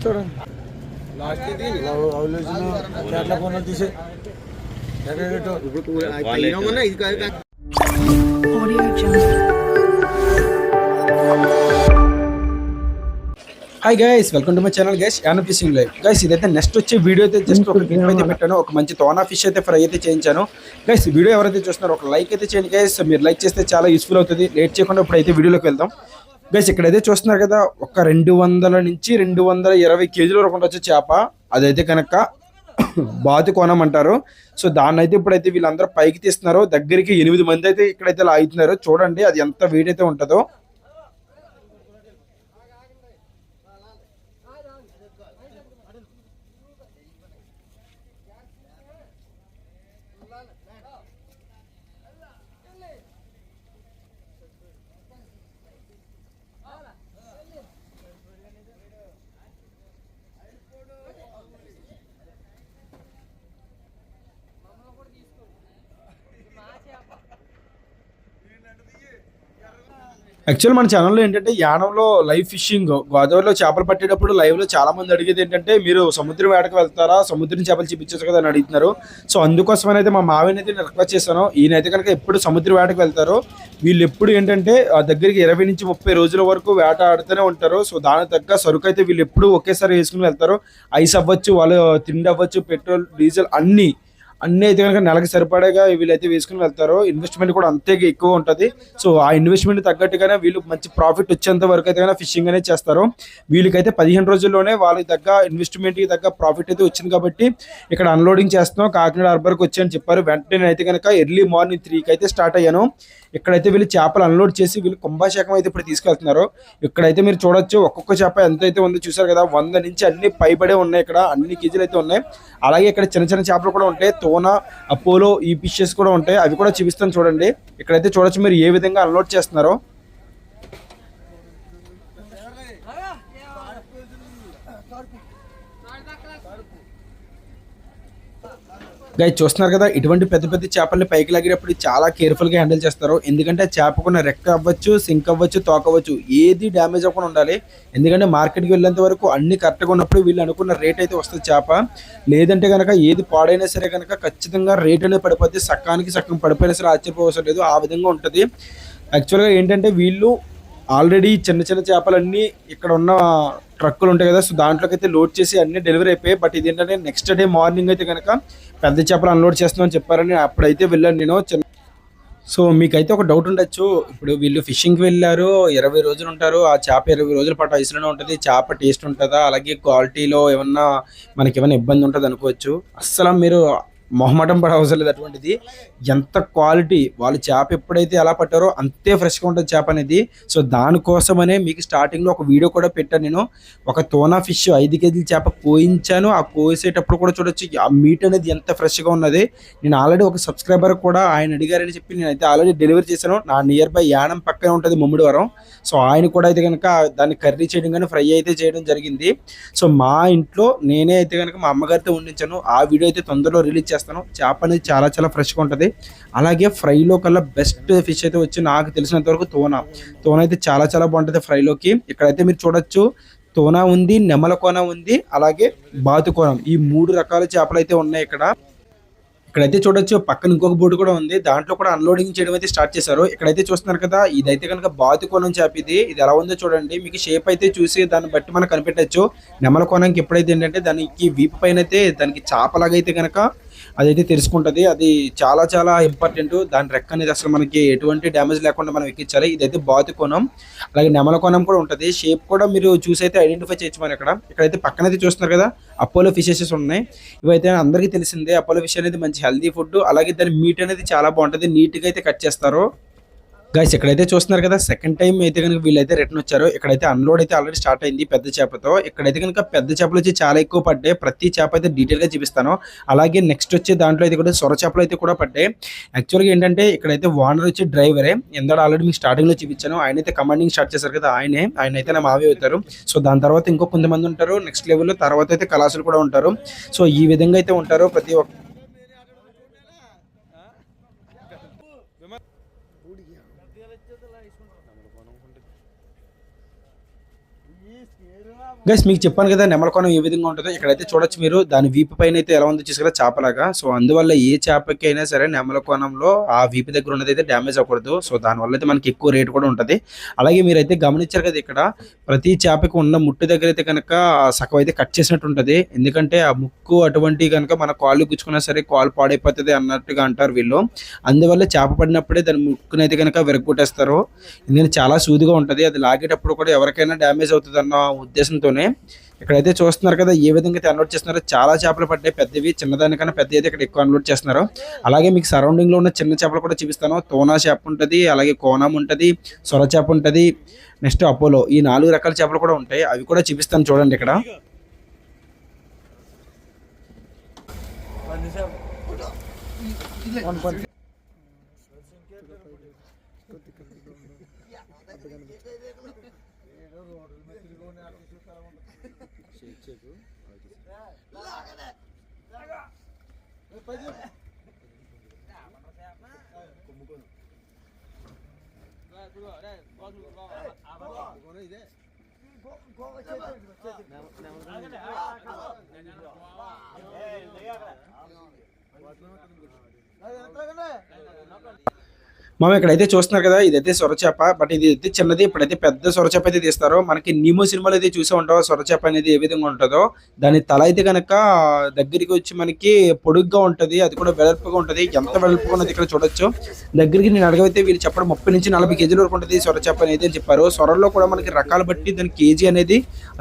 చూడండి ఎట్లా కొన్నా తీసే hi guys, welcome to my channel guys. యానా ఫిషింగ్ లైవ్ గైస్. ఇదైతే నెక్స్ట్ వచ్చే వీడియో అయితే జస్ట్ ఒక క్లిప్ అయితే పెట్టాను. ఒక మంచి తోనా ఫిష్ అయితే ఫ్రై అయితే చేయించాను గైస్. వీడియో ఎవరైతే చూస్తున్నారో ఒక లైక్ అయితే చేయండి గైస్. మీరు లైక్ చేస్తే చాలా యూస్ఫుల్ అవుతుంది. లేట్ చేయకుండా ఇప్పుడు అయితే వీడియోలోకి వెళ్దాం గైస్. ఇక్కడైతే చూస్తున్నారు కదా, ఒక 200 నుంచి 220 కేజీల వరకు ఉండొచ్చు చేప. అదైతే కనుక బాతు కోణం అంటారు. సో దాన్ని అయితే ఇప్పుడైతే వీళ్ళందరూ పైకి తీస్తున్నారు. దగ్గరికి 8 మంది అయితే ఇక్కడైతే లాగుతున్నారు. చూడండి అది ఎంత వెయిట్ అయితే ఉంటుందో. యాక్చువల్ మన ఛానల్లో ఏంటంటే యానంలో లైవ్ ఫిషింగ్, గోదావరిలో చేపలు పట్టేటప్పుడు లైవ్లో చాలా మంది అడిగేది ఏంటంటే, మీరు సముద్రం వేటకు వెళ్తారా, సముద్రం చేపలు చూపించచ్చు కదా అని అడుగుతున్నారు. సో అందుకోసమని అయితే మా మావిని అయితే నేను రిక్వెస్ట్ చేశాను. ఈయనైతే కనుక ఎప్పుడు సముద్రం వేటకు వెళ్తారో, వీళ్ళు ఎప్పుడు ఏంటంటే ఆ దగ్గరికి 20 నుంచి 30 రోజుల వరకు వేట ఆడుతూనే ఉంటారు. సో దానికి తగ్గ సరుకు అయితే వీళ్ళు ఎప్పుడు ఒకేసారి వేసుకుని వెళ్తారు. ఐస్ అవ్వచ్చు, వాళ్ళు తిండి అవ్వచ్చు, పెట్రోల్ డీజిల్ అన్నీ అయితే కనుక నెలకి సరిపడేగా వీళ్ళైతే వేసుకుని వెళ్తారు. ఇన్వెస్ట్మెంట్ కూడా అంతే ఎక్కువ ఉంటుంది. సో ఆ ఇన్వెస్ట్మెంట్ తగ్గట్టుగానే వీళ్ళు మంచి ప్రాఫిట్ వచ్చేంత వరకు అయితే కనుక ఫిషింగ్ అనేది చేస్తారు. వీళ్ళకైతే 15 రోజుల్లోనే వాళ్ళకి తగ్గ ఇన్వెస్ట్మెంట్కి తగ్గ ప్రాఫిట్ అయితే వచ్చింది. కాబట్టి ఇక్కడ అన్లోడింగ్ చేస్తున్నాం, కాకినాడ హార్బర్కి వచ్చాయని చెప్పారు. వెంటనే అయితే కనుక ఎర్లీ మార్నింగ్ 3కి అయితే స్టార్ట్ అయ్యాను. ఇక్కడైతే వీళ్ళు చేపలు అన్లోడ్ చేసి వీళ్ళు కుంభాశకం అయితే ఇప్పుడు తీసుకెళ్తున్నారు. ఇక్కడైతే మీరు చూడొచ్చు, ఒక్కొక్క చేప ఎంత అయితే ఉందో చూసారు కదా. 100 నుంచి అన్ని పైబడే ఉన్నాయి. ఇక్కడ అన్ని కేజీలు అయితే ఉన్నాయి. అలాగే ఇక్కడ చిన్న చిన్న చేపలు కూడా ఉంటాయి. తోనా, అపోలో, ఈ ఫిషెస్ కూడా ఉంటాయి. అవి కూడా చూపిస్తాను చూడండి. ఇక్కడైతే చూడొచ్చు మీరు ఏ విధంగా అన్లోడ్ చేస్తున్నారో. గైస్ చూస్తున్నారు కదా, ఇటువంటి పెద్ద పెద్ద చేపల్ని పైకి లాగేటప్పుడు చాలా కేర్ఫుల్గా హ్యాండిల్ చేస్తారు. ఎందుకంటే చేపకున్న రెక్క అవ్వచ్చు, సింక్ అవ్వచ్చు, తోక అవ్వచ్చు, ఏది డ్యామేజ్ అవ్వకుండా ఉండాలి. ఎందుకంటే మార్కెట్కి వెళ్ళేంత వరకు అన్ని కరెక్ట్గా ఉన్నప్పుడు వీళ్ళు అనుకున్న రేట్ అయితే వస్తుంది చేప. లేదంటే కనుక ఏది పాడైనా సరే కనుక ఖచ్చితంగా రేట్ అనేది పడిపోద్ది. సకానికి సగం పడిపోయినా సరే ఆశ్చర్యపోవసం లేదు, ఆ విధంగా ఉంటుంది. యాక్చువల్గా ఏంటంటే వీళ్ళు ఆల్రెడీ చిన్న చిన్న చేపలన్నీ ఇక్కడ ఉన్న ట్రక్కులు ఉంటాయి కదా, సో దాంట్లోకి అయితే లోడ్ చేసి అన్ని డెలివరీ అయిపోయాయి. బట్ ఇది ఏంటంటే నెక్స్ట్ డే మార్నింగ్ అయితే కనుక పెద్ద చేపలు అన్లోడ్ చేస్తున్నామని చెప్పారని అప్పుడైతే వెళ్ళాను నేను. సో మీకైతే ఒక డౌట్ ఉండొచ్చు, ఇప్పుడు వీళ్ళు ఫిషింగ్కి వెళ్ళారు, 20 రోజులు ఉంటారు, ఆ చేప 20 రోజుల పాటు ఐస్లోనే ఉంటుంది, చేప టేస్ట్ ఉంటుందా, అలాగే క్వాలిటీలో ఏమన్నా మనకి ఏమైనా ఇబ్బంది ఉంటుంది అనుకోవచ్చు. అస్సలు మీరు మొహమాటం పడే అవసరం లేదు. అటువంటిది ఎంత క్వాలిటీ, వాళ్ళు చేప ఎప్పుడైతే ఎలా పట్టారో అంతే ఫ్రెష్గా ఉంటుంది చేప అనేది. సో దానికోసమనే మీకు స్టార్టింగ్లో ఒక వీడియో కూడా పెట్టాను నేను. ఒక తోనా ఫిష్ 5 కేజీల చేప కోయించాను. ఆ కోసేటప్పుడు కూడా చూడొచ్చు ఆ మీట్ అనేది ఎంత ఫ్రెష్గా ఉన్నది. నేను ఆల్రెడీ ఒక సబ్స్క్రైబర్ కూడా ఆయన అడిగారని చెప్పి నేనైతే ఆల్రెడీ డెలివరీ చేశాను. నా నియర్ బై యానం పక్కనే ఉంటుంది ముమ్మిడివరం. సో ఆయన కూడా అయితే కనుక దాన్ని కర్రీ చేయడం కానీ ఫ్రై అయితే చేయడం జరిగింది. సో మా ఇంట్లో నేనే అయితే కనుక మా అమ్మగారితో వండించాను. ఆ వీడియో అయితే తొందరలో రిలీజ్ చేస్తాను. చేప అనేది చాలా చాలా ఫ్రెష్గా ఉంటుంది. అలాగే ఫ్రైలో కల్లా బెస్ట్ ఫిష్ అయితే వచ్చి నాకు తెలిసినంత వరకు తోనా అయితే చాలా చాలా బాగుంటుంది ఫ్రైలోకి. ఇక్కడైతే మీరు చూడొచ్చు, తోనా ఉంది, నెమల కోన ఉంది, అలాగే బాతు కోనం, ఈ 3 రకాల చేపలు అయితే ఉన్నాయి ఇక్కడ. ఇక్కడైతే చూడొచ్చు పక్కన ఇంకొక బోట్ కూడా ఉంది, దాంట్లో కూడా అన్లోడింగ్ చేయడం అయితే స్టార్ట్ చేశారు. ఇక్కడైతే చూస్తున్నారు కదా, ఇదైతే కనుక బాతు కోనం చేప. ఇది ఎలా ఉందో చూడండి. మీకు షేప్ అయితే చూసి దాన్ని బట్టి మనం కనిపెట్టచ్చు. నెమల కోనంకి ఎప్పుడైతే ఏంటంటే దానికి వీపు పైన అయితే దానికి చేపలాగా అయితే కనుక అదైతే తెలుసుకుంటుంది. అది చాలా చాలా ఇంపార్టెంట్. దాని రెక్క అనేది అసలు మనకి ఎటువంటి డ్యామేజ్ లేకుండా మనం ఎక్కించాలి. ఇదైతే బాతు కోనం. అలాగే నెమల కోనం కూడా ఉంటుంది. షేప్ కూడా మీరు చూసి అయితే ఐడెంటిఫై చేయొచ్చు. మనం ఇక్కడైతే పక్కన అయితే చూస్తున్నారు కదా, అపోలో ఫిషెస్ ఉన్నాయి. ఇవైతే అందరికీ తెలిసిందే. అపోలో ఫిష్ అనేది మంచి హెల్దీ ఫుడ్. అలాగే దాని మీట్ అనేది చాలా బాగుంటుంది. నీట్గా అయితే కట్ చేస్తారు. గైస్ ఇక్కడైతే చూస్తున్నారు కదా, సెకండ్ టైం అయితే కనుక వీళ్ళైతే రిటర్న్ వచ్చారు. ఇక్కడైతే అన్లోడ్ అయితే ఆల్రెడీ స్టార్ట్ అయింది పెద్ద చేపతో. ఇక్కడైతే కనుక పెద్ద చేపలు వచ్చి చాలా ఎక్కువ పడ్డాయి. ప్రతి చేప అయితే డీటెయిల్గా చూపిస్తాను. అలాగే నెక్స్ట్ వచ్చే దాంట్లో అయితే కూడా సొర చేపలు అయితే కూడా పడ్డాయి. యాక్చువల్గా ఏంటంటే ఇక్కడైతే ఓనర్ వచ్చి డ్రైవరే. ఎందరో ఆల్రెడీ మీకు స్టార్టింగ్లో చూపించాను. ఆయన అయితే కమాండింగ్ స్టార్ట్ చేశారు కదా, ఆయన అయితే నా మావే అవుతారు. సో దాని తర్వాత ఇంకో కొంతమంది ఉంటారు నెక్స్ట్ లెవెల్లో. తర్వాత అయితే కళాసులు కూడా ఉంటారు. సో ఈ విధంగా అయితే ఉంటారు ప్రతి ఒక్క. గైస్ మీకు చెప్పాను కదా నెమలకోణం ఏ విధంగా ఉంటుందో. ఇక్కడైతే చూడొచ్చు మీరు, దాని వీపు పైన అయితే ఎలా ఉందో చూసారా చేపలాగా. సో అందువల్ల ఏ చేపకి అయినా సరే నెమలకోణంలో ఆ వీపు దగ్గర ఉన్నది అయితే డ్యామేజ్ అవ్వకూడదు. సో దానివల్ల అయితే మనకి ఎక్కువ రేట్ కూడా ఉంటుంది. అలాగే మీరైతే గమనించారు కదా, ఇక్కడ ప్రతి చేపకి ఉన్న ముట్టు దగ్గర అయితే కనుక సగం అయితే కట్ చేసినట్టు ఉంటుంది. ఎందుకంటే ఆ ముక్కు అటువంటి కనుక మన కాళ్ళు గుచ్చుకున్నా సరే కాలు పాడైపోతుంది అన్నట్టుగా అంటారు వీళ్ళు. అందువల్ల చేప పడినప్పుడే దాని ముక్కునైతే కనుక విరగొట్టేస్తారు. ఎందుకంటే చాలా సూదిగా ఉంటుంది, అది లాగేటప్పుడు కూడా ఎవరికైనా డ్యామేజ్ అవుతుంది అన్న ఉద్దేశంతో ఇక్కడైతే చూస్తున్నారు కదా ఏ విధంగా అయితే అన్లోడ్ చేస్తున్నారో. చాలా చేపలు పడ్డాయి పెద్దవి, చిన్నదానికన్నా పెద్ద అయితే ఇక్కడ ఎక్కువ అన్లోడ్ చేస్తున్నారు. అలాగే మీకు సరౌండింగ్ లో ఉన్న చిన్న చేపలు కూడా చూపిస్తాను. తోనా చేప ఉంటుంది, అలాగే కోనం ఉంటుంది, సొర చేప ఉంటుంది, నెక్స్ట్ అపోలో, ఈ 4 రకాల చేపలు కూడా ఉంటాయి. అవి కూడా చూపిస్తాను చూడండి ఇక్కడ. మనం ఇక్కడైతే చూస్తున్నారు కదా, ఇదైతే సొరచేప. బట్ ఇది అయితే చిన్నది, ఇప్పుడైతే పెద్ద సొరచేప అయితే తీస్తారు. మనకి నీమో సినిమాలో అయితే చూసే ఉంటావు సొరచేప అనేది ఏ విధంగా ఉంటుందో. దాని తల అయితే కనుక దగ్గరికి వచ్చి మనకి పొడుగ్గా ఉంటుంది, అది కూడా వెడల్పుగా ఉంటుంది. ఎంత వెడల్పుగా ఉన్నది ఇక్కడ చూడొచ్చు. దగ్గరికి నేను అడగైతే వీళ్ళు చెప్పడం 30 నుంచి 40 కేజీల వరకు ఉంటుంది సొరచేప అనేది అని చెప్పారు. సొరల్లో కూడా మనకి రకాలు బట్టి దాని కేజీ అనేది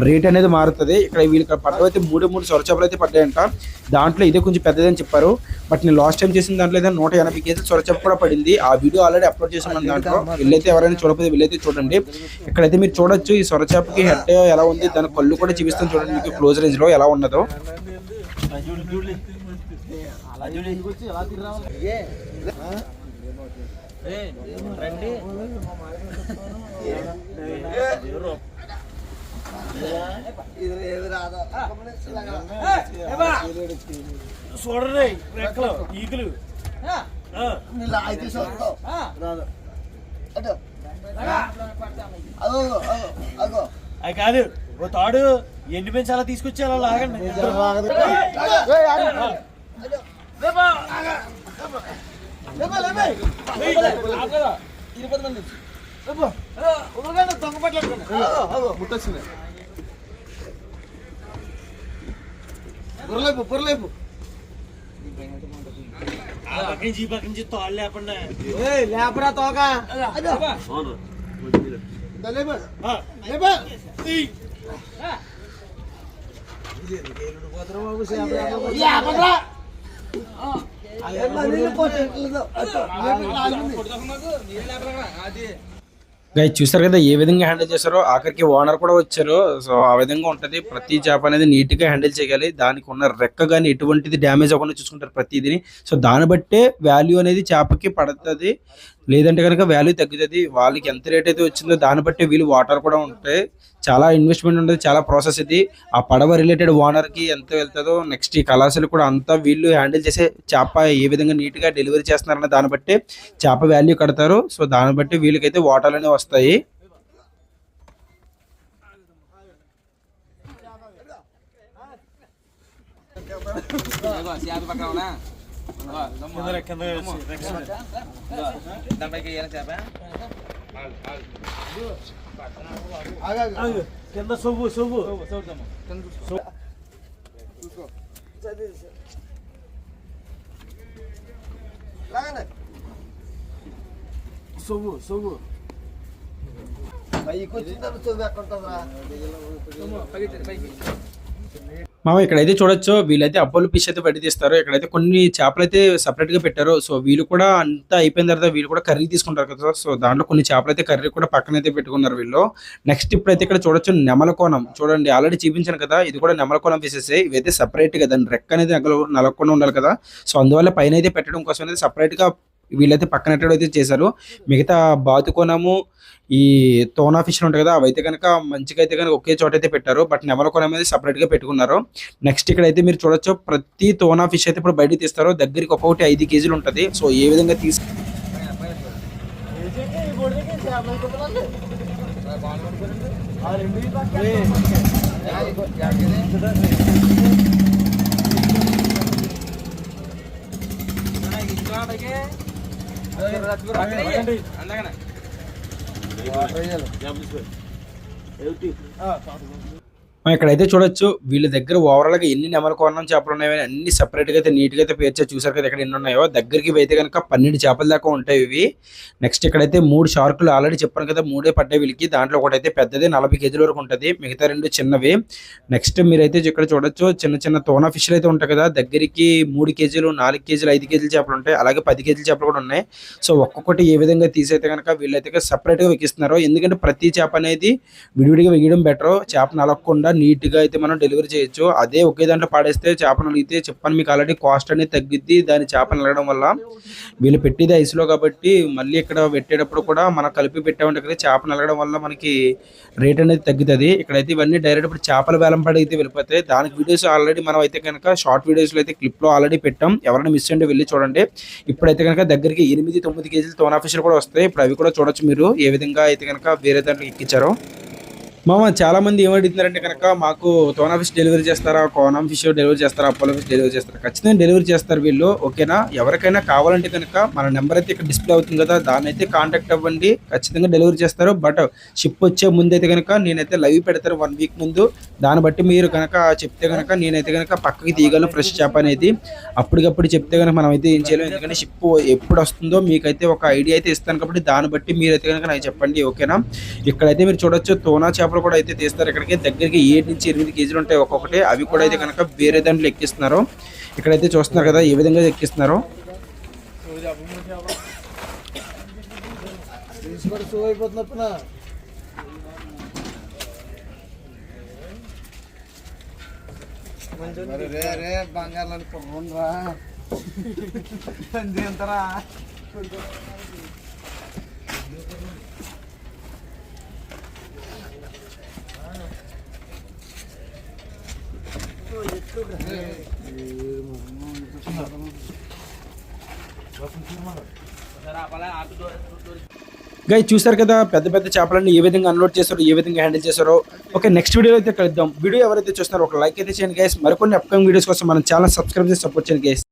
రేట్ అనేది మారుతుంది. ఇక్కడ వీళ్ళకి పడ్డవైతే 3 సొరచేపలు అయితే పడ్డాయంట. దాంట్లో ఇదే కొంచెం పెద్దదని చెప్పారు. బట్ నేను లాస్ట్ టైం చేసిన దాంట్లో అయితే 180 కేజీలు సొరచేప కూడా పడింది. ఆ వీడియో ఆల్రెడీ అప్లోడ్ చేసాను దాంట్లో. వీళ్ళైతే ఎవరైనా చూడకపోతే వీళ్ళైతే చూడండి. ఇక్కడైతే మీరు చూడొచ్చు ఈ సొరచేపకి హెడ్ ఎలా ఉంది, దాని కళ్ళు కూడా చూపిస్తాను చూడండి మీకు క్లోజ్ రేంజ్ లో ఎలా ఉన్నదో. చూడండి రెక్కలు ఈగులు అది కాదు, ఓ తాడు ఎండి పెంచి అలా తీసుకొచ్చి అలా లాగండి. పొరలేపు ఈ పక్క నుంచి తాళ్ళు లేపండి, లేపరా తోక. గైస్ చూసారు కదా ఏ విధంగా హ్యాండిల్ చేస్తారో. ఆఖరికి ఓనర్ కూడా వచ్చారు. సో ఆ విధంగా ఉంటుంది. ప్రతి చేప అనేది నీట్ గా హ్యాండిల్ చేయాలి. దానికి ఉన్న రెక్క కానీ ఎటువంటిది డ్యామేజ్ అవ్వకుండా చూసుకుంటారు ప్రతిదిని. సో దాన్ని బట్టే వాల్యూ అనేది చేపకి పడుతుంది, లేదంటే కనుక వాల్యూ తగ్గుతుంది. వాళ్ళకి ఎంత రేట్ అయితే వచ్చిందో దాన్ని బట్టి వీళ్ళు వాటర్ కూడా ఉంటాయి. చాలా ఇన్వెస్ట్మెంట్ ఉంటుంది, చాలా ప్రాసెస్ ఇది. ఆ పడవ రిలేటెడ్ ఓనర్కి ఎంత వెళ్తుందో, నెక్స్ట్ ఈ కళాశాల కూడా అంతా వీళ్ళు హ్యాండిల్ చేసే చేప ఏ విధంగా నీట్గా డెలివరీ చేస్తున్నారన్న దాన్ని బట్టి చేప వాల్యూ కడతారు. సో దాన్ని బట్టి వీళ్ళకైతే వాటర్ అనేవి వస్తాయి. కింద సొవ్వు సొవ్వు సొవ్వు సొవ్వు మామ ఇక్కడైతే చూడొచ్చు, వీళ్ళైతే అపోలో ఫిష్ అయితే బయట తీస్తారు. ఇక్కడైతే కొన్ని చేపలు అయితే సపరేట్ గా పెట్టారు. సో వీళ్ళు కూడా అంతా అయిపోయిన తర్వాత వీళ్ళు కూడా కర్రీ తీసుకుంటారు కదా. సో దాంట్లో కొన్ని చేపలు అయితే కర్రీ కూడా పక్కనైతే పెట్టుకున్నారు వీళ్ళు. నెక్స్ట్ ఇప్పుడైతే ఇక్కడ చూడొచ్చు నెమలకోణం. చూడండి ఆల్రెడీ చూపించాను కదా, ఇది కూడా నెమలకోణం ఫిషెస్. ఇవైతే సపరేట్ గా దాని రెక్క అనేది నలగకుండా ఉండాలి కదా. సో అందువల్ల పైన అయితే పెట్టడం కోసం అనేది సపరేట్ గా వీళ్ళైతే పక్కన అయితే చేశారు. మిగతా బాతుకోనము, ఈ తోనా ఫిష్ ఉంటాయి కదా, అవైతే కనుక మంచిగా అయితే కనుక ఒకే చోట అయితే పెట్టారు. బట్ నెమలకోనం అనేది సపరేట్ గా పెట్టుకున్నారు. నెక్స్ట్ ఇక్కడ అయితే మీరు చూడొచ్చు, ప్రతి తోనా ఫిష్ అయితే ఇప్పుడు బయట తీస్తారు. దగ్గరికి ఒక్కొక్కటి 5 కేజీలు ఉంటుంది. సో ఏ విధంగా ఆ రెండు ఈ పక్క మనం ఇక్కడైతే చూడొచ్చు వీళ్ళ దగ్గర ఓవరాల్ గా ఎన్ని నెమల కొరణం చేపలు ఉన్నాయో అన్ని సెపరేట్ గా అయితే నీట్ గా అయితే పేర్చా. చూసారు కదా ఇక్కడ ఎన్ని ఉన్నాయో. దగ్గరికి అయితే కనుక 12 చేపల దాకా ఉంటాయి ఇవి. నెక్స్ట్ ఇక్కడైతే 3 షార్కులు ఆల్రెడీ చెప్పాను కదా, 3 పడ్డాయి వీళ్ళకి. దాంట్లో ఒకటైతే పెద్దది 40 కేజీల వరకు ఉంటుంది, మిగతా 2 చిన్నవి. నెక్స్ట్ మీరైతే ఇక్కడ చూడొచ్చు చిన్న చిన్న టోనా ఫిష్లు అయితే ఉంటాయి కదా, దగ్గరికి 3 కేజీలు 4 కేజీలు 5 కేజీల చేపలు ఉంటాయి, అలాగే 10 కేజీల చేపలు కూడా ఉన్నాయి. సో ఒక్కొక్కటి ఏ విధంగా తీసైతే కనుక వీళ్ళైతే సపరేట్ గా వెక్కిస్తున్నారు. ఎందుకంటే ప్రతి చేప అనేది విడివిడిగా వేయడం బెటర్. చేపను అలగకుండా నీట్ గా అయితే మనం డెలివరీ చేయొచ్చు. అదే ఒకే దాంట్లో పాడేస్తే చేపను అలిగితే చెప్పాను మీకు ఆల్రెడీ కాస్ట్ అనేది తగ్గిద్ది. దాని చేపను అలగడం వల్ల వీళ్ళు పెట్టేది ఐస్లో కాబట్టి మళ్ళీ ఇక్కడ పెట్టేటప్పుడు కూడా మనం కలిపి పెట్టామంటే కదా, చేపను అలగడం వల్ల మనకి రేట్ అనేది తగ్గుతుంది. ఇక్కడైతే ఇవన్నీ డైరెక్ట్ ఇప్పుడు చేపల వేలం పడి అయితే వెళ్ళిపోతాయి. దానికి వీడియోస్ ఆల్రెడీ మనం అయితే కనుక షార్ట్ వీడియోస్లో అయితే క్లిప్లో ఆల్రెడీ పెట్టాం. ఎవరైనా మిస్ అంటే వెళ్ళి చూడండి. ఇప్పుడైతే కనుక దగ్గరికి 8-9 కేజీలు టోనా ఫిష్లు కూడా వస్తాయి. ఇప్పుడు అవి కూడా చూడొచ్చు మీరు ఏ విధంగా అయితే కనుక వేరే దాంట్లో ఎక్కించారో. మామ చాలా మంది ఏమడుగుతున్నారంటే కనుక మాకు టోనా ఫిష్ డెలివరీ చేస్తారా, కోనం ఫిష్ డెలివరీ చేస్తారా, అపోలో ఫిష్ డెలివరీ చేస్తారా? ఖచ్చితంగా డెలివరీ చేస్తారు వీళ్ళు, ఓకేనా. ఎవరికైనా కావాలంటే కనుక మన నెంబర్ అయితే ఇక్కడ డిస్ప్లే అవుతుంది కదా, దాన్ని అయితే కాంటాక్ట్ అవ్వండి. ఖచ్చితంగా డెలివరీ చేస్తారు. బట్ షిప్ వచ్చే ముందు అయితే కనుక నేనైతే లైవ్ పెడతాను 1 వీక్ ముందు. దాన్ని బట్టి మీరు కనుక చెప్తే కనుక నేనైతే కనుక పక్కకి తీయగలను ఫ్రెష్ చేప అనేది. అప్పటికప్పుడు చెప్తే కనుక మనం అయితే ఏం చేయలేము. ఎందుకంటే షిప్ ఎప్పుడు వస్తుందో మీకైతే ఒక ఐడియా అయితే ఇస్తాను కాబట్టి దాన్ని బట్టి మీరైతే కనుక నాకు చెప్పండి, ఓకేనా. ఇక్కడైతే మీరు చూడొచ్చు టోనా చేపలు కూడా అయితే తీస్తారు. ఇక్కడికి దగ్గరికి 7-8 కేజీలు ఉంటాయి ఒక్కొక్కటి. అవి కూడా అయితే కనుక వేరే దాంట్లో ఎక్కిస్తున్నారు. ఇక్కడైతే చూస్తున్నారు కదా ఏ విధంగా ఎక్కిస్తున్నారు. గైస్ చూసారు కదా పెద్ద పెద్ద చేపలన్నీ ఏ విధంగా అన్లోడ్ చేశారో, ఏ విధంగా హ్యాండిల్ చేశారో. ఓకే నెక్స్ట్ వీడియో అయితే కలుద్దాం. వీడియో ఎవరైతే చూస్తున్నారో ఒక లైక్ అయితే చేయండి గైస్. మరికొన్ని అప్కమింగ్ వీడియోస్ కోసం మన ఛానల్ సబ్స్క్రైబ్ చేసి సపోర్ట్ చేయండి గైస్.